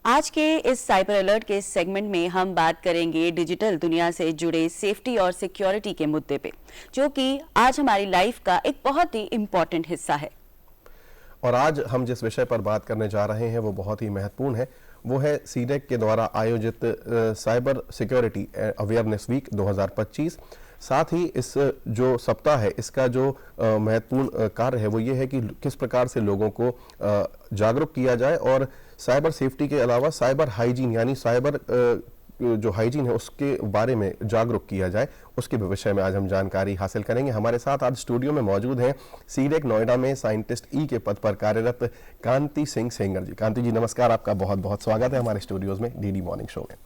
आज के इस साइबर अलर्ट के सेगमेंट में हम बात करेंगे डिजिटल दुनिया से जुड़े सेफ्टी और सिक्योरिटी के मुद्दे पे, जो कि आज हमारी लाइफ का एक बहुत ही इम्पोर्टेंट हिस्सा है। और आज हम जिस विषय पर बात करने जा रहे हैं वो बहुत ही महत्वपूर्ण है। वो है सीडेक के द्वारा आयोजित साइबर सिक्योरिटी अवेयरनेस वीक 2025। साथ ही इस जो सप्ताह है इसका जो महत्वपूर्ण कार्य है वो ये है कि किस प्रकार से लोगों को जागरूक किया जाए और साइबर सेफ्टी के अलावा साइबर हाइजीन यानी साइबर जो हाइजीन है उसके बारे में जागरूक किया जाए, उसके विषय में आज हम जानकारी हासिल करेंगे। हमारे साथ आज स्टूडियो में मौजूद हैं सीडेक नोएडा में साइंटिस्ट ई के पद पर कार्यरत कांति सिंह सेंगर जी। कांति जी नमस्कार, आपका बहुत बहुत स्वागत है हमारे स्टूडियोज में डीडी मॉर्निंग शो में।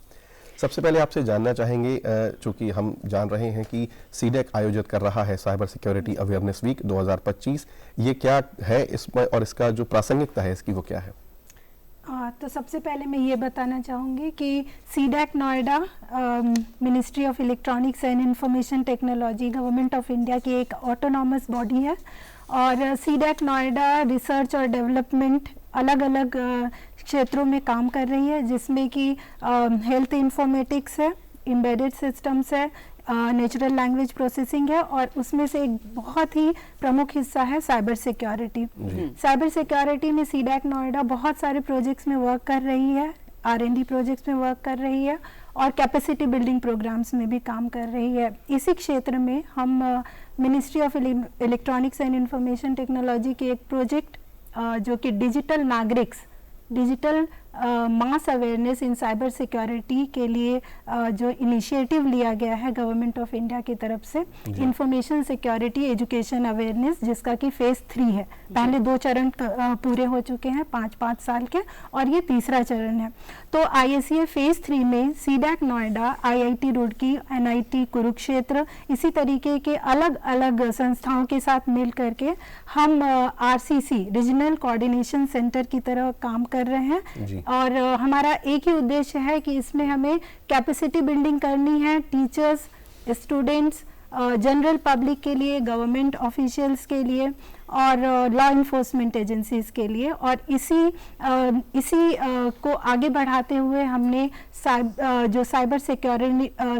सबसे पहले आपसे जानना चाहेंगे, चूंकि हम जान रहे हैं कि सीडेक आयोजित कर रहा है साइबर सिक्योरिटी अवेयरनेस वीक 2025, ये क्या है इसमें और इसका जो प्रासंगिकता है इसकी वो क्या है? तो सबसे पहले मैं ये बताना चाहूँगी कि CDAC Noida ministry of electronics and information technology government of India की एक ऑटोनॉमस बॉडी है और सीडेक नोएडा रिसर्च और डेवलपमेंट अलग अलग क्षेत्रों में काम कर रही है, जिसमें कि हेल्थ इंफॉर्मेटिक्स है, एम्बेडेड सिस्टम्स है, नेचुरल लैंग्वेज प्रोसेसिंग है और उसमें से एक बहुत ही प्रमुख हिस्सा है साइबर सिक्योरिटी। साइबर सिक्योरिटी में सीडेक नोएडा बहुत सारे प्रोजेक्ट्स में वर्क कर रही है, R&D प्रोजेक्ट्स में वर्क कर रही है और कैपेसिटी बिल्डिंग प्रोग्राम्स में भी काम कर रही है। इसी क्षेत्र में हम ministry of electronics and information technology के एक प्रोजेक्ट जो कि digital mass awareness in cyber security के लिए जो इनिशिएटिव लिया गया है गवर्नमेंट ऑफ इंडिया की तरफ से, इंफॉर्मेशन सिक्योरिटी एजुकेशन अवेयरनेस, जिसका कि फेज 3 है। पहले 2 चरण पूरे हो चुके हैं 5-5 साल के और ये तीसरा चरण है। तो ISEA फेज 3 में सीडेक नोएडा, IIT रुड़की, NIT कुरुक्षेत्र, इसी तरीके के अलग अलग संस्थाओं के साथ मिल करके हम RCC रीजनल कोऑर्डिनेशन सेंटर की तरह काम कर रहे हैं और हमारा एक ही उद्देश्य है कि इसमें हमें कैपेसिटी बिल्डिंग करनी है टीचर्स, स्टूडेंट्स, जनरल पब्लिक के लिए, गवर्नमेंट ऑफिशियल्स के लिए और लॉ इन्फोर्समेंट एजेंसीज के लिए। और इसी को आगे बढ़ाते हुए हमने जो साइबर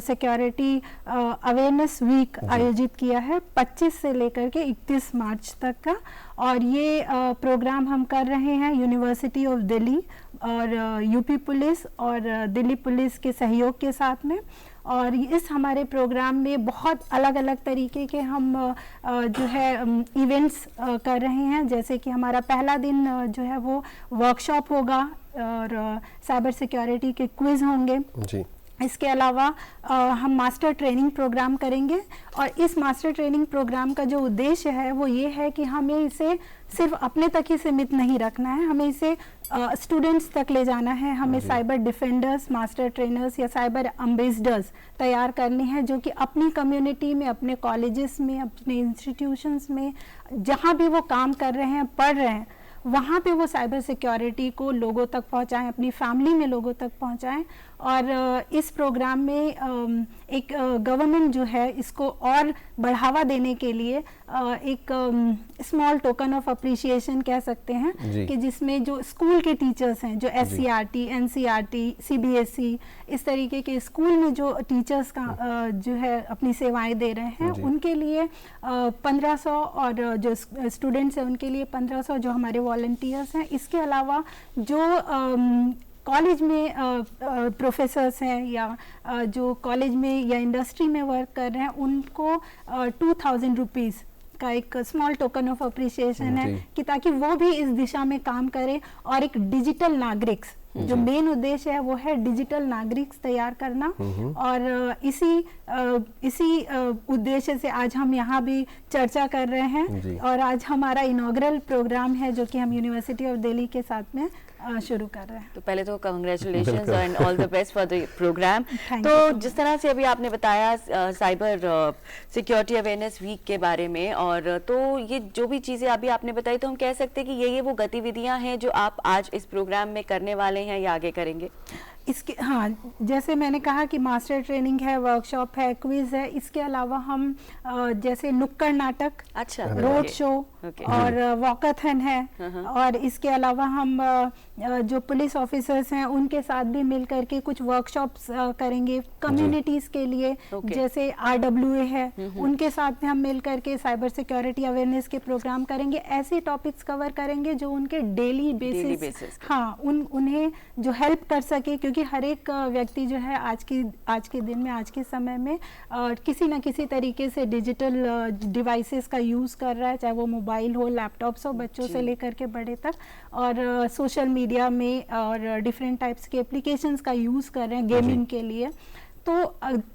सिक्योरिटी अवेयरनेस वीक आयोजित किया है 25 से लेकर के 31 मार्च तक का, और ये प्रोग्राम हम कर रहे हैं यूनिवर्सिटी ऑफ दिल्ली और यूपी पुलिस और दिल्ली पुलिस के सहयोग के साथ में। और इस हमारे प्रोग्राम में बहुत अलग अलग तरीके के हम जो है इवेंट्स कर रहे हैं, जैसे कि हमारा पहला दिन जो है वो वर्कशॉप होगा और साइबर सिक्योरिटी के क्विज होंगे जी। इसके अलावा हम मास्टर ट्रेनिंग प्रोग्राम करेंगे और इस मास्टर ट्रेनिंग प्रोग्राम का जो उद्देश्य है वो ये है कि हमें इसे सिर्फ अपने तक ही सीमित नहीं रखना है, हमें इसे स्टूडेंट्स तक ले जाना है। हमें साइबर डिफेंडर्स, मास्टर ट्रेनर्स या साइबर एम्बेसडर्स तैयार करने हैं, जो कि अपनी कम्युनिटी में, अपने कॉलेजेस में, अपने इंस्टीट्यूशंस में, जहाँ भी वो काम कर रहे हैं, पढ़ रहे हैं, वहाँ पे वो साइबर सिक्योरिटी को लोगों तक पहुँचाएं, अपनी फैमिली में लोगों तक पहुँचाएं। और इस प्रोग्राम में एक गवर्नमेंट जो है इसको और बढ़ावा देने के लिए एक स्मॉल टोकन ऑफ अप्रिशिएशन कह सकते हैं कि जिसमें जो स्कूल के टीचर्स हैं, जो SCRT, NCRT, CBSE इस तरीके के स्कूल में जो टीचर्स का जो है अपनी सेवाएं दे रहे हैं, उनके लिए 1500 और जो स्टूडेंट्स हैं उनके लिए 1500 जो हमारे वॉलंटियर्स हैं। इसके अलावा जो कॉलेज में प्रोफेसर्स हैं या जो कॉलेज में या इंडस्ट्री में वर्क कर रहे हैं, उनको 2000 रुपीज़ का एक स्मॉल टोकन ऑफ अप्रिशिएशन है कि ताकि वो भी इस दिशा में काम करें और एक डिजिटल नागरिक, जो मेन उद्देश्य है वो है डिजिटल नागरिक तैयार करना। और इसी उद्देश्य से आज हम यहाँ भी चर्चा कर रहे हैं और आज हमारा इनॉग्रल प्रोग्राम है जो कि हम यूनिवर्सिटी ऑफ दिल्ली के साथ में शुरू कर रहे हैं। तो पहले तो congratulations and all the best for the programme. तो जिस तरह से अभी आपने बताया साइबर सिक्योरिटी अवेयरनेस वीक के बारे में, और तो ये जो भी चीज़ें अभी आपने बताई, तो हम कह सकते हैं कि ये वो गतिविधियां हैं जो आप आज इस प्रोग्राम में करने वाले हैं या आगे करेंगे? इसके हाँ, जैसे मैंने कहा कि मास्टर ट्रेनिंग है, वर्कशॉप है, क्विज है, इसके अलावा हम जैसे नुक्कड़ नाटक, अच्छा, रोड शो ओके। और वॉकाथन है, और इसके अलावा हम जो पुलिस ऑफिसर्स हैं उनके साथ भी मिल करके कुछ वर्कशॉप्स करेंगे कम्युनिटीज के लिए, ओके। जैसे RWA है, उनके साथ भी हम मिल करके साइबर सिक्योरिटी अवेयरनेस के प्रोग्राम करेंगे। ऐसे टॉपिक्स कवर करेंगे जो उनके डेली बेसिस basis पे। हाँ, उन्हें जो हेल्प कर सके, क्योंकि हर एक व्यक्ति जो है आज के दिन में, आज के समय में किसी ना किसी तरीके से डिजिटल डिवाइसेस का यूज़ कर रहा है, चाहे वो मोबाइल हो, लैपटॉप्स हो, बच्चों से लेकर के बड़े तक, और सोशल मीडिया में और डिफरेंट टाइप्स के एप्लीकेशंस का यूज़ कर रहे हैं गेमिंग के लिए। तो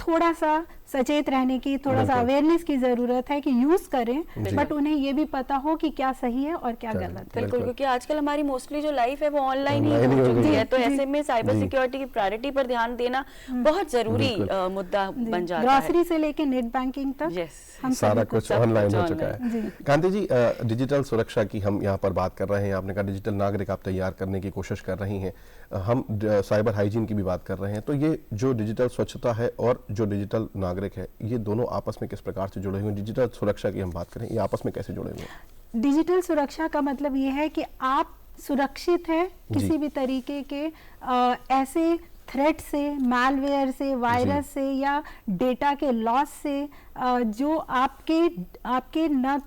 थोड़ा सा सचेत रहने की, थोड़ा सा अवेयरनेस की जरूरत है कि यूज करें, बट उन्हें ये भी पता हो कि क्या सही है और क्या गलत है। बिल्कुल, क्योंकि आजकल हमारी मोस्टली जो लाइफ है वो ऑनलाइन ही हो चुकी है, तो ऐसे में साइबर सिक्योरिटी की प्रायोरिटी पर ध्यान देना बहुत जरूरी मुद्दा बन जाता है। ग्रोसरी से लेके नेट बैंकिंग तक हम सारा कुछ ऑनलाइन हो चुका है। कांति जी, डिजिटल सुरक्षा की हम यहाँ पर बात कर रहे हैं, आपने कहा डिजिटल नागरिक आप तैयार करने की कोशिश कर रही हैं, हम साइबर हाइजीन की भी बात कर रहे हैं, तो ये जो डिजिटल स्वच्छता है और जो डिजिटल नागरिक है, ये दोनों आपस में किस प्रकार से जुड़े हुए हैं? डिजिटल सुरक्षा की हम बात करें, ये आपस में कैसे जुड़े हुए हैं? डिजिटल सुरक्षा का मतलब ये है कि आप सुरक्षित हैं किसी भी तरीके के ऐसे थ्रेट से, मैलवेयर से, वायरस से या डेटा के लॉस से जो आपके न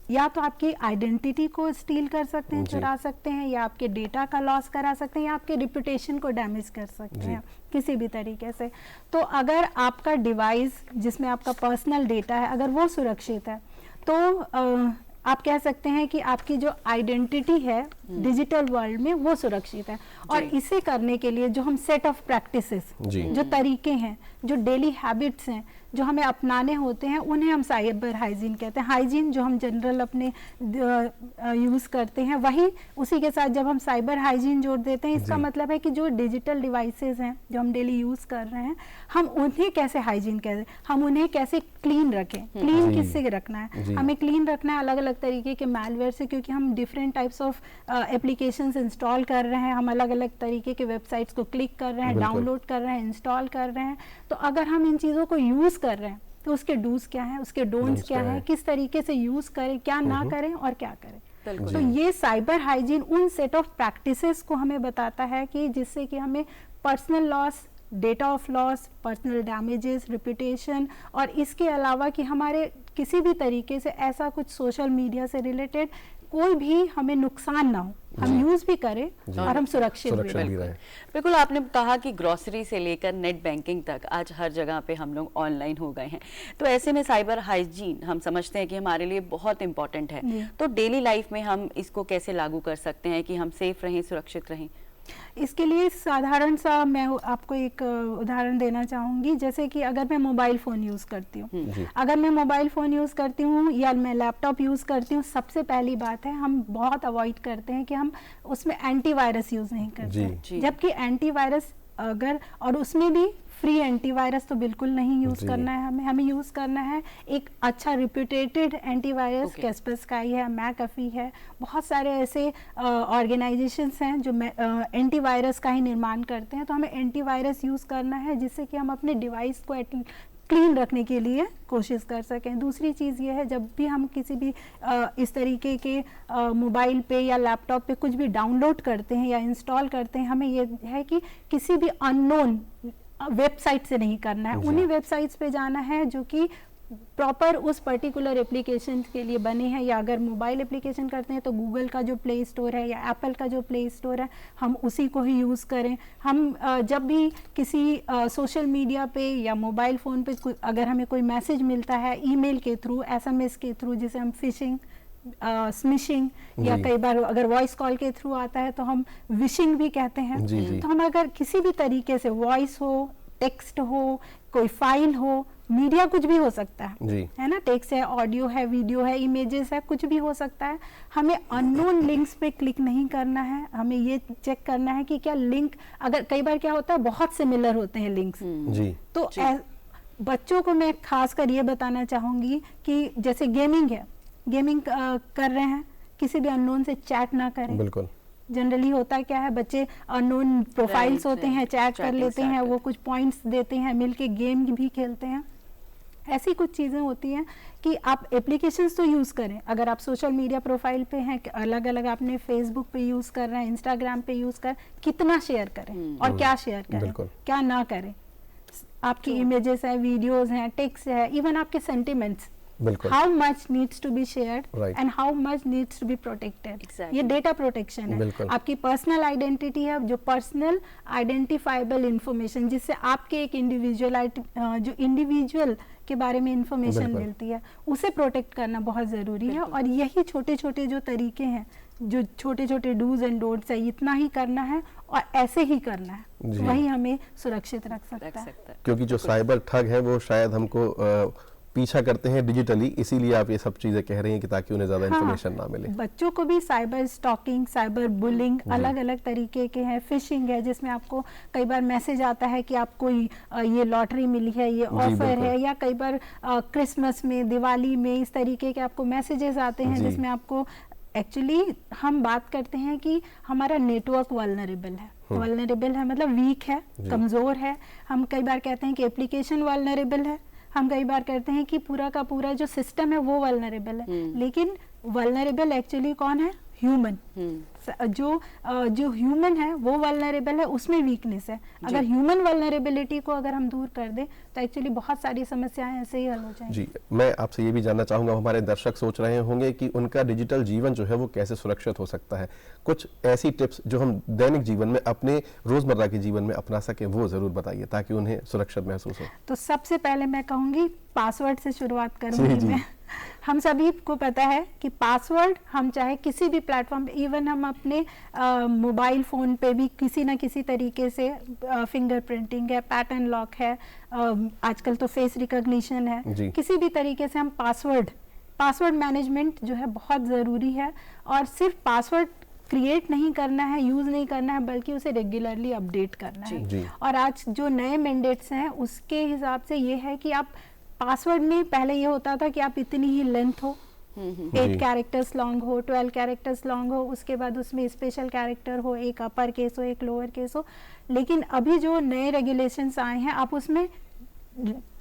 या तो आपकी आइडेंटिटी को स्टील कर सकते हैं, चुरा सकते हैं, या आपके डेटा का लॉस करा सकते हैं, या आपके रिपुटेशन को डैमेज कर सकते हैं किसी भी तरीके से। तो अगर आपका डिवाइस जिसमें आपका पर्सनल डेटा है, अगर वो सुरक्षित है, तो आप कह सकते हैं कि आपकी जो आइडेंटिटी है डिजिटल वर्ल्ड में वो सुरक्षित है। और इसे करने के लिए जो हम सेट ऑफ प्रैक्टिसेस, जो तरीके हैं, जो डेली हैबिट्स हैं, जो हमें अपनाने होते हैं, उन्हें हम साइबर हाइजीन कहते हैं। हाइजीन जो हम जनरल अपने यूज़ करते हैं, वही उसी के साथ जब हम साइबर हाइजीन जोड़ देते हैं, इसका मतलब है कि जो डिजिटल डिवाइसेस हैं जो हम डेली यूज़ कर रहे हैं, हम उन्हें कैसे हाइजीन कहते हैं, हम उन्हें कैसे क्लीन रखें। क्लीन किससे रखना है? हमें क्लीन रखना है अलग अलग तरीके के मैलवेयर से, क्योंकि हम different types of applications install कर रहे हैं, हम अलग अलग तरीके के वेबसाइट्स को क्लिक कर रहे हैं, डाउनलोड कर रहे हैं, इंस्टॉल कर रहे हैं। तो अगर हम इन चीज़ों को यूज़ कर रहे हैं तो उसके डूज क्या है, उसके डोंट्स क्या है, किस तरीके से यूज़ करें, क्या ना करें और क्या करें। तो ये साइबर हाइजीन उन सेट ऑफ प्रैक्टिसेस को हमें बताता है कि जिससे कि हमें personal loss, data of loss, personal damages, reputation, और इसके अलावा कि हमारे किसी भी तरीके से ऐसा कुछ सोशल मीडिया से रिलेटेड कोई भी हमें नुकसान ना हो, हम यूज भी करें और हम सुरक्षित भी रहें। बिल्कुल, आपने कहा कि ग्रोसरी से लेकर नेट बैंकिंग तक आज हर जगह पे हम लोग ऑनलाइन हो गए हैं, तो ऐसे में साइबर हाइजीन हम समझते हैं कि हमारे लिए बहुत इंपॉर्टेंट है। तो डेली लाइफ में हम इसको कैसे लागू कर सकते हैं कि हम सेफ रहें, सुरक्षित रहें? इसके लिए साधारण सा मैं आपको एक उदाहरण देना चाहूँगी। जैसे कि अगर मैं मोबाइल फ़ोन यूज़ करती हूँ, अगर मैं मोबाइल फ़ोन यूज़ करती हूँ या मैं लैपटॉप यूज़ करती हूँ, सबसे पहली बात है हम बहुत अवॉइड करते हैं कि हम उसमें एंटीवायरस यूज़ नहीं करते। जबकि एंटीवायरस अगर, और उसमें भी फ्री एंटीवायरस तो बिल्कुल नहीं यूज़ करना है, हमें यूज़ करना है एक अच्छा रिप्यूटेटेड एंटीवायरस। कैस्परस्काई है, मैकअफी है, बहुत सारे ऐसे ऑर्गेनाइजेशंस हैं जो एंटीवायरस का ही निर्माण करते हैं। तो हमें एंटीवायरस यूज़ करना है जिससे कि हम अपने डिवाइस को क्लीन रखने के लिए कोशिश कर सकें। दूसरी चीज़ ये है, जब भी हम किसी भी इस तरीके के मोबाइल पे या लैपटॉप पे कुछ भी डाउनलोड करते हैं या इंस्टॉल करते हैं, हमें ये है कि किसी भी अननोन वेबसाइट से नहीं करना है। उन्हीं वेबसाइट्स पे जाना है जो कि प्रॉपर उस पर्टिकुलर एप्लीकेशन के लिए बने हैं, या अगर मोबाइल एप्लीकेशन करते हैं तो गूगल का जो प्ले स्टोर है या एप्पल का जो प्ले स्टोर है, हम उसी को ही यूज़ करें। हम जब भी किसी सोशल मीडिया पे या मोबाइल फ़ोन पे अगर हमें कोई मैसेज मिलता है ईमेल के थ्रू, SMS के थ्रू, जिसे हम फिशिंग, स्मिशिंग, या कई बार अगर वॉइस कॉल के थ्रू आता है तो हम विशिंग भी कहते हैं। तो हम अगर किसी भी तरीके से वॉइस हो, टेक्स्ट हो, कोई फाइल हो, मीडिया कुछ भी हो सकता है ना, टेक्स्ट है, ऑडियो है, वीडियो है, इमेजेस है, कुछ भी हो सकता है। हमें अननोन लिंक्स पे क्लिक नहीं करना है, हमें ये चेक करना है कि क्या लिंक, अगर कई बार क्या होता है बहुत सिमिलर होते हैं लिंक्स, तो बच्चों को मैं खासकर ये बताना चाहूँगी कि जैसे गेमिंग है, गेमिंग कर रहे हैं, किसी भी अननोन से चैट ना करें। बिल्कुल। जनरली होता क्या है, बच्चे अननोन प्रोफाइल्स होते हैं, चैट कर Chatting लेते start हैं, वो करते कुछ पॉइंट्स देते हैं, मिलके गेम भी खेलते हैं। ऐसी कुछ चीज़ें होती हैं कि आप एप्लीकेशंस तो यूज़ करें, अगर आप सोशल मीडिया प्रोफाइल पे हैं, अलग अलग आपने फेसबुक पे यूज़ कर रहे हैं, इंस्टाग्राम पे यूज़ कर, कितना शेयर करें और क्या शेयर करें, बिल्कुल। क्या ना करें। आपकी इमेजेस हैं, वीडियोस हैं, टेक्स्ट है, इवन आपके सेंटिमेंट्स, बिल्कुल। How much needs to be shared Right. And how much needs to be protected. Exactly. ये डेटा प्रोटेक्शन है। बिल्कुल। आपकी पर्सनल आइडेंटिटी है, जो पर्सनल आइडेंटिफाइबल इंफॉर्मेशन, जिससे आपके एक जो इंडिविजुअल के बारे में इंफॉर्मेशन बिल्कुल। मिलती है, उसे प्रोटेक्ट करना बहुत ज़रूरी है। और यही छोटे छोटे जो तरीके हैं, जो छोटे छोटे डूज एंड डोंट्स है, इतना ही करना है और ऐसे ही करना है, जी। वही हमें सुरक्षित रख सकता रख है। सकता है। क्योंकि जो साइबर ठग है वो शायद हमको पीछा करते हैं डिजिटली, इसीलिए आप ये सब चीजें कह रही हैं कि ताकि उन्हें ज्यादा इन्फॉर्मेशन ना मिले। बच्चों को भी साइबर स्टॉकिंग, साइबर बुलिंग, अलग अलग तरीके के हैं। फिशिंग है, जिसमें आपको कई बार मैसेज आता है कि आपको ये लॉटरी मिली है, ये ऑफर बिल्कुल। है, या कई बार क्रिसमस में, दिवाली में इस तरीके के आपको मैसेजेस आते हैं, जी। जिसमें आपको एक्चुअली हम बात करते हैं कि हमारा नेटवर्क वल्नरेबल है। वल्नरेबल है मतलब वीक है, कमज़ोर है। हम कई बार कहते हैं कि एप्लीकेशन वल्नरेबल है, हम कई बार कहते हैं कि पूरा का पूरा जो सिस्टम है वो वल्नरेबल है। लेकिन वल्नरेबल एक्चुअली कौन है? ह्यूमन। जो ह्यूमन है वो वल्नरेबल है, उसमें वीकनेस है। अगर ह्यूमन वल्नरेबिलिटी को अगर हम दूर कर दें तो एक्चुअली बहुत सारी समस्याएं ऐसे ही हल हो जाएंगी। जी, मैं आपसे ये भी जानना चाहूंगा, हमारे दर्शक सोच रहे होंगे कि उनका डिजिटल जीवन जो है वो कैसे सुरक्षित हो सकता है। कुछ ऐसी टिप्स जो हम दैनिक जीवन में, अपने रोजमर्रा के जीवन में अपना सके, वो जरूर बताइए ताकि उन्हें सुरक्षित महसूस हो। तो सबसे पहले मैं कहूंगी पासवर्ड से शुरुआत जी, करूंगी जी। मैं। हम सभी को पता है कि पासवर्ड हम चाहे किसी भी प्लेटफॉर्म, इवन हम अपने मोबाइल फ़ोन पे भी किसी ना किसी तरीके से फिंगर प्रिंटिंग है, पैटर्न लॉक है, आजकल तो फेस रिकॉग्निशन है, जी। किसी भी तरीके से हम पासवर्ड मैनेजमेंट जो है बहुत ज़रूरी है। और सिर्फ पासवर्ड क्रिएट नहीं करना है, यूज़ नहीं करना है, बल्कि उसे रेगुलरली अपडेट करना है। जी। और आज जो नए मैंडेट्स हैं उसके हिसाब से ये है कि आप पासवर्ड में, पहले ये होता था कि आप इतनी ही लेंथ हो, 8 जी। कैरेक्टर्स लॉन्ग हो, 12 कैरेक्टर्स लॉन्ग हो, उसके बाद उसमें स्पेशल कैरेक्टर हो, एक अपर केस हो, एक लोअर केस हो। लेकिन अभी जो नए रेगुलेशंस आए हैं, आप उसमें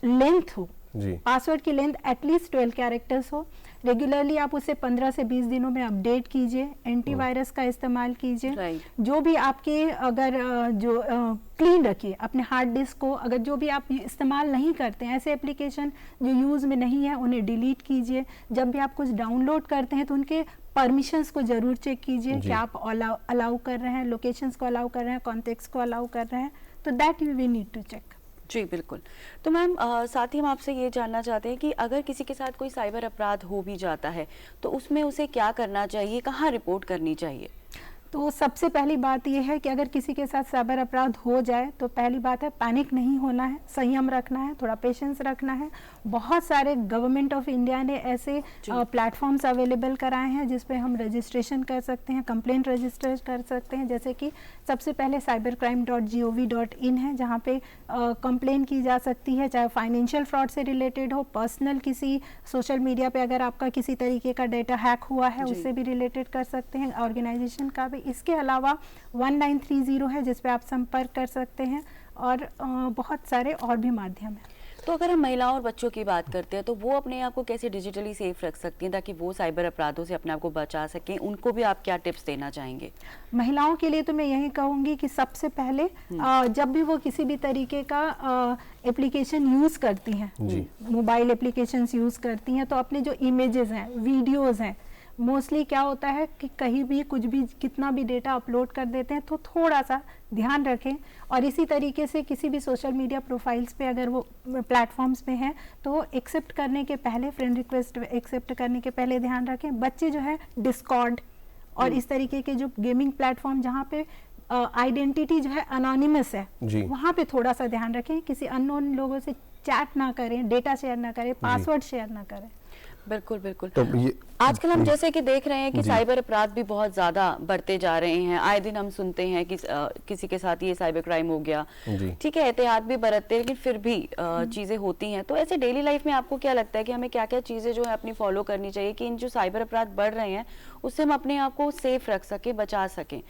लेंथ हो, जी। पासवर्ड की लेंथ एटलीस्ट 12 कैरेक्टर्स हो। रेगुलरली आप उसे 15 से 20 दिनों में अपडेट कीजिए, एंटीवायरस का इस्तेमाल कीजिए। Right. जो भी आपके अगर क्लीन रखिए अपने हार्ड डिस्क को। अगर जो भी आप इस्तेमाल नहीं करते हैं, ऐसे एप्लीकेशन जो यूज़ में नहीं है, उन्हें डिलीट कीजिए। जब भी आप कुछ डाउनलोड करते हैं तो उनके परमिशंस को ज़रूर चेक कीजिए कि आप अलाउ कर रहे हैं, लोकेशंस को अलाउ कर रहे हैं, कॉन्टेक्स्ट को अलाउ कर रहे हैं। तो that we need to check. जी बिल्कुल। तो मैम साथ ही हम आपसे ये जानना चाहते हैं कि अगर किसी के साथ कोई साइबर अपराध हो भी जाता है तो उसमें उसे क्या करना चाहिए, कहाँ रिपोर्ट करनी चाहिए? तो सबसे पहली बात यह है कि अगर किसी के साथ साइबर अपराध हो जाए तो पहली बात है पैनिक नहीं होना है, संयम रखना है, थोड़ा पेशेंस रखना है। बहुत सारे गवर्नमेंट ऑफ इंडिया ने ऐसे प्लेटफॉर्म्स अवेलेबल कराए हैं जिस पे हम रजिस्ट्रेशन कर सकते हैं, कंप्लेंट रजिस्टर कर सकते हैं। जैसे कि सबसे पहले cybercrime.gov.in है, जहाँ पे कंप्लेन की जा सकती है, चाहे फाइनेंशियल फ्रॉड से रिलेटेड हो, पर्सनल किसी सोशल मीडिया पे अगर आपका किसी तरीके का डेटा हैक हुआ है उससे भी रिलेटेड कर सकते हैं, ऑर्गेनाइजेशन का भी। इसके अलावा 1930 है जिस पे आप संपर्क कर सकते हैं, और बहुत सारे और भी माध्यम हैं। तो अगर हम महिलाओं और बच्चों की बात करते हैं तो वो अपने आप को कैसे डिजिटली सेफ रख सकती हैं ताकि वो साइबर अपराधों से अपने आप को बचा सकें? उनको भी आप क्या टिप्स देना चाहेंगे? महिलाओं के लिए तो मैं यही कहूँगी कि सबसे पहले जब भी वो किसी भी तरीके का एप्लीकेशन यूज़ करती हैं, मोबाइल एप्लीकेशंस यूज़ करती हैं, तो अपने जो इमेजेस हैं, वीडियोज़ हैं, मोस्टली क्या होता है कि कहीं भी कुछ भी कितना भी डेटा अपलोड कर देते हैं, तो थोड़ा सा ध्यान रखें। और इसी तरीके से किसी भी सोशल मीडिया प्रोफाइल्स पे अगर वो प्लेटफॉर्म्स पे हैं तो एक्सेप्ट करने के पहले, फ्रेंड रिक्वेस्ट एक्सेप्ट करने के पहले ध्यान रखें। बच्चे जो है डिस्कॉर्ड और इस तरीके के जो गेमिंग प्लेटफॉर्म जहाँ पे आइडेंटिटी जो है अनोनिमस है, वहाँ पे थोड़ा सा ध्यान रखें। किसी अननोन लोगों से चैट ना करें, डेटा शेयर ना करें, पासवर्ड शेयर ना करें। बिल्कुल बिल्कुल। तो ये आजकल हम जैसे कि देख रहे हैं कि साइबर अपराध भी बहुत ज्यादा बढ़ते जा रहे हैं। आए दिन हम सुनते हैं कि किसी के साथ ये साइबर क्राइम हो गया। ठीक है, एहतियात भी बरतते हैं, लेकिन फिर भी चीजें होती हैं। तो ऐसे डेली लाइफ में आपको क्या लगता है कि हमें क्या क्या चीजें जो है अपनी फॉलो करनी चाहिए कि इन जो साइबर अपराध बढ़ रहे हैं उससे हम अपने आप को सेफ रख सके, बचा सकें?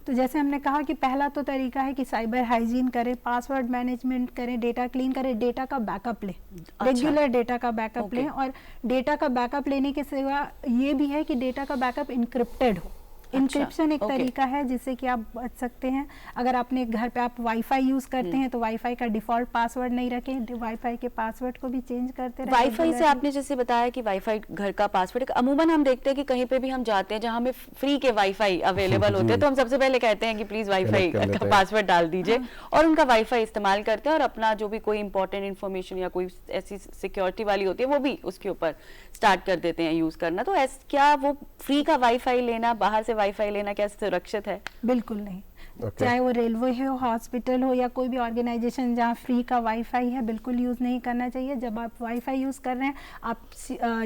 तो जैसे हमने कहा कि पहला तो तरीका है कि साइबर हाइजीन करें, पासवर्ड मैनेजमेंट करें, डेटा क्लीन करें, डेटा का बैकअप लें। रेगुलर डेटा का बैकअप लें। और डेटा का बैकअप लेने के सिवा ये भी है कि डेटा का बैकअप इनक्रिप्टेड हो। इंक्रिप्शन एक तरीका है जिससे कि आप बच सकते हैं। अगर अपने घर पे आप वाईफाई यूज करते हैं तो वाईफाई का डिफॉल्ट पासवर्ड नहीं रखें, वाईफाई के पासवर्ड को भी चेंज करते रहें। वाईफाई से आपने जैसे बताया कि वाईफाई घर का पासवर्ड, अमूमन हम देखते हैं कि कहीं पे भी हम जाते हैं जहां हमें फ्री के वाईफाई अवेलेबल होते हैं तो हम सबसे पहले कहते हैं कि प्लीज वाईफाई का पासवर्ड डाल दीजिए और उनका वाईफाई इस्तेमाल करते हैं और अपना जो भी कोई इंपॉर्टेंट इन्फॉर्मेशन या कोई ऐसी सिक्योरिटी वाली होती है वो भी उसके ऊपर स्टार्ट कर देते हैं यूज करना। तो क्या वो फ्री का वाईफाई लेना, बाहर से वाईफाई लेना क्या सुरक्षित है? बिल्कुल नहीं। चाहे वो रेलवे हो, हॉस्पिटल हो या कोई भी ऑर्गेनाइजेशन जहाँ फ्री का वाईफाई है, बिल्कुल यूज़ नहीं करना चाहिए। जब आप वाईफाई यूज़ कर रहे हैं आप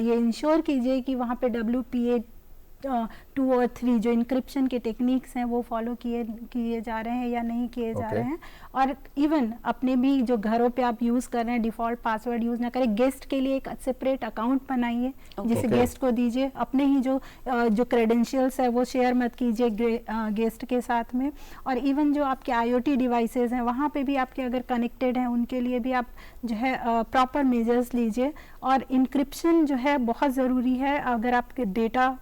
ये इंश्योर कीजिए कि वहाँ पे WPA 2 और 3 जो इंक्रिप्शन के टेक्निक्स हैं वो फॉलो किए जा रहे हैं या नहीं किए जा रहे हैं। और इवन अपने भी जो घरों पे आप यूज़ कर रहे हैं डिफ़ॉल्ट पासवर्ड यूज़ ना करें। गेस्ट के लिए एक सेपरेट अकाउंट बनाइए जिसे गेस्ट को दीजिए। अपने ही जो क्रेडेंशियल्स है वो शेयर मत कीजिए गेस्ट के साथ में। और इवन जो आपके IoT डिवाइसेस हैं वहाँ पे भी आपके अगर कनेक्टेड हैं उनके लिए भी आप जो है प्रॉपर मेजर्स लीजिए। और इंक्रिप्शन जो है बहुत ज़रूरी है। अगर आपके डेटा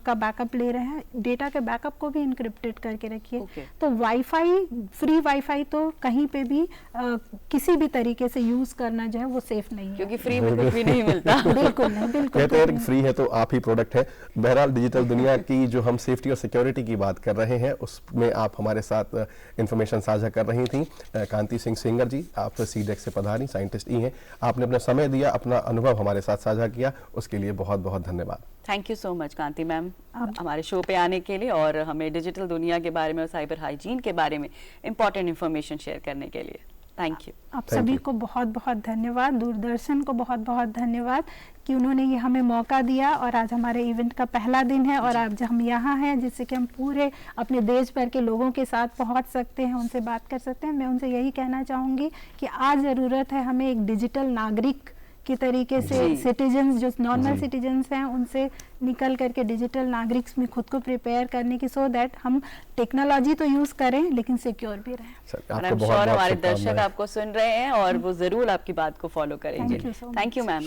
का बैकअप ले रहे हैं, डेटा के बैकअप को भी इनक्रिप्टेड करके रखिए। तो वाईफाई, फ्री वाईफाई तो कहीं पे भी किसी भी तरीके से यूज करना जो है वो सेफ नहीं है, क्योंकि फ्री में कुछ भी नहीं मिलता। बिल्कुल नहीं, बिल्कुल कहते हैं फ्री है तो आप ही प्रोडक्ट है। बहरहाल डिजिटल दुनिया की जो हम सेफ्टी और सिक्योरिटी की बात कर रहे हैं उसमें आप हमारे साथ इंफॉर्मेशन साझा कर रही थी। कांति सिंह सेंगर जी, आप सीडेक से पधारी, साइंटिस्ट ही हैं। आपने अपना समय दिया, अपना अनुभव हमारे साथ साझा किया, उसके लिए बहुत बहुत धन्यवाद। Thank you so much Kanti ma'am हमारे शो पे आने के लिए और हमें डिजिटल दुनिया के बारे में और साइबर हाइजीन के बारे में इंपॉर्टेंट इंफॉर्मेशन शेयर करने के लिए। Thank you. आप सभी को बहुत बहुत धन्यवाद। दूरदर्शन को बहुत बहुत धन्यवाद कि उन्होंने ये हमें मौका दिया और आज हमारे इवेंट का पहला दिन है और आज हम यहाँ हैं जिससे कि हम पूरे अपने देश भर के लोगों के साथ पहुँच सकते हैं, उनसे बात कर सकते हैं। मैं उनसे यही कहना चाहूँगी कि आज ज़रूरत है हमें एक डिजिटल नागरिक की तरीके से सिटीजन्स जो नॉर्मल सिटीजन्स हैं उनसे निकल करके डिजिटल नागरिक में खुद को प्रिपेयर करने की, सो दैट हम टेक्नोलॉजी तो यूज करें लेकिन सिक्योर भी रहें। और आई एम श्योर हमारे दर्शक आपको सुन रहे हैं और वो जरूर आपकी बात को फॉलो करेंगे। Thank you ma'am.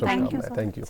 Thank you.